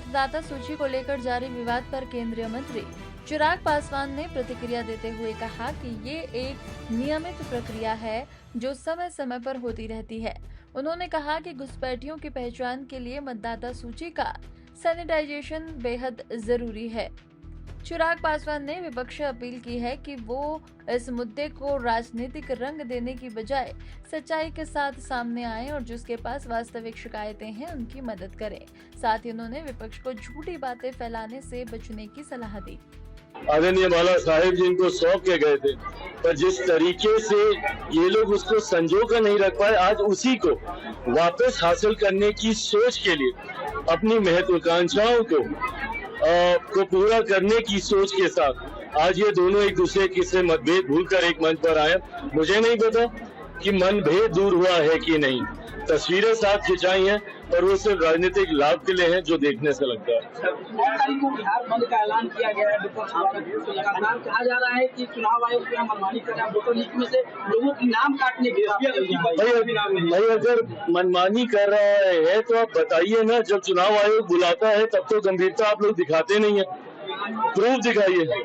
मतदाता सूची को लेकर जारी विवाद पर केंद्रीय मंत्री चिराग पासवान ने प्रतिक्रिया देते हुए कहा कि ये एक नियमित प्रक्रिया है जो समय समय पर होती रहती है। उन्होंने कहा कि घुसपैठियों की पहचान के लिए मतदाता सूची का सैनिटाइजेशन बेहद जरूरी है। चिराग पासवान ने विपक्ष से अपील की है कि वो इस मुद्दे को राजनीतिक रंग देने की बजाय सच्चाई के साथ सामने आए और जिसके पास वास्तविक शिकायतें हैं उनकी मदद करें। साथ ही उन्होंने विपक्ष को झूठी बातें फैलाने से बचने की सलाह दी। आदरणीय बाला साहेब जी इनको सौंप के गए थे, पर जिस तरीके से ये लोग उसको संजो कर नहीं रख पाए, आज उसी को वापस हासिल करने की सोच के लिए अपनी महत्वाकांक्षाओं को पूरा करने की सोच के साथ आज ये दोनों एक दूसरे के से मतभेद भूलकर एक मंच पर आए। मुझे नहीं पता कि मनभेद दूर हुआ है कि नहीं, तस्वीरें साथ खिंचाई हैं पर वो सिर्फ राजनीतिक लाभ के लिए हैं जो देखने से लगता है। 9 तारीख को बिहार बंद का ऐलान किया गया है। विपक्ष द्वारा लगातार कहा जा रहा है कि चुनाव आयोग की मनमानी कर रहा है, वोटर लिस्ट में से लोगों की नाम काटने की भाई अगर मनमानी कर रहा है तो आप बताइए ना, जब चुनाव आयोग बुलाता है तब तो गंभीरता आप लोग दिखाते नहीं है, प्रूफ दिखाइए।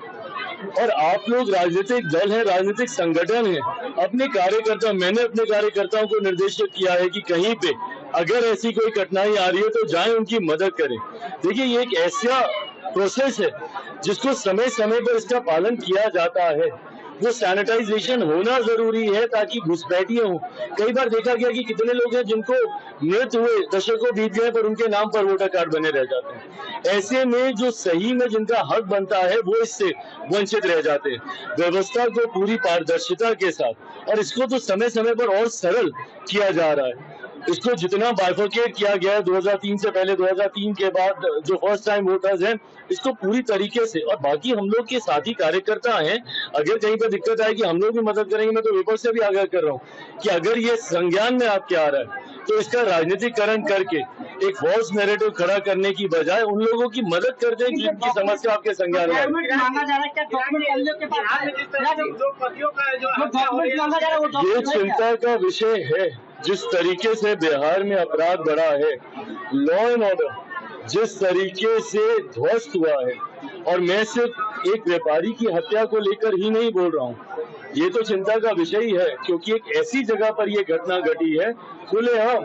और आप लोग राजनीतिक दल है, राजनीतिक संगठन है, मैंने अपने कार्यकर्ताओं को निर्देशित किया है कि कहीं पे अगर ऐसी कोई कठिनाई आ रही है तो जाएं, उनकी मदद करें। देखिए ये एक ऐसा प्रोसेस है जिसको समय समय पर इसका पालन किया जाता है। वो सैनिटाइजेशन होना जरूरी है ताकि घुसपैठियां हो। कई बार देखा गया कि कितने लोग हैं जिनको मृत हुए दशकों बीत गए पर उनके नाम पर वोटर कार्ड बने रह जाते हैं। ऐसे में जो सही में जिनका हक बनता है वो इससे वंचित रह जाते हैं। व्यवस्था को पूरी पारदर्शिता के साथ, और इसको तो समय समय पर और सरल किया जा रहा है। इसको जितना बाइफरकेट किया गया है 2003 से पहले, 2003 के बाद जो फर्स्ट टाइम वोटर्स हैं, इसको पूरी तरीके से, और बाकी हम लोग के साथी कार्यकर्ता हैं, अगर कहीं पर दिक्कत आए कि हम लोग भी मदद करेंगे। मैं तो विपक्ष से भी आगाह कर रहा हूँ कि अगर ये संज्ञान में आपके आ रहा है तो इसका राजनीतिकरण करके एक फॉल्स नैरेटिव खड़ा करने की बजाय उन लोगों की मदद कर दें जिनकी समस्या आपके संज्ञान में ये चिंता का विषय है। जिस तरीके से बिहार में अपराध बढ़ा है, लॉ एंड ऑर्डर जिस तरीके से ध्वस्त हुआ है, और मैं सिर्फ एक व्यापारी की हत्या को लेकर ही नहीं बोल रहा हूँ, ये तो चिंता का विषय ही है क्योंकि एक ऐसी जगह पर ये घटना घटी है खुलेआम,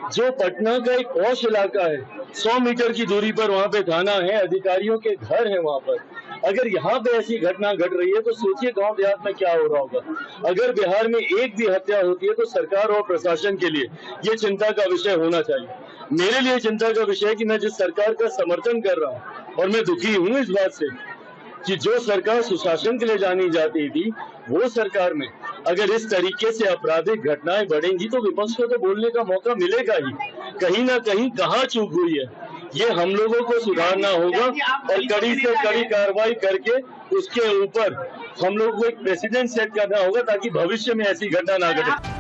जो पटना का एक पॉश इलाका है, 100 मीटर की दूरी पर वहाँ पे थाना है, अधिकारियों के घर है वहाँ पर। अगर यहाँ पे ऐसी घटना घट रही है तो सोचिए गांव देहात में क्या हो रहा होगा। अगर बिहार में एक भी हत्या होती है तो सरकार और प्रशासन के लिए ये चिंता का विषय होना चाहिए। मेरे लिए चिंता का विषय है कि मैं जिस सरकार का समर्थन कर रहा हूँ, और मैं दुखी हूँ इस बात से कि जो सरकार सुशासन के लिए जानी जाती थी, वो सरकार में अगर इस तरीके से आपराधिक घटनाएं बढ़ेंगी तो विपक्ष को तो बोलने का मौका मिलेगा ही। कहीं ना कहीं कहाँ चूक हुई है, ये हम लोगों को सुधारना होगा और कड़ी से कड़ी कार्रवाई करके उसके ऊपर हम लोग को एक प्रेसिडेंट सेट करना होगा ताकि भविष्य में ऐसी घटना ना घटे।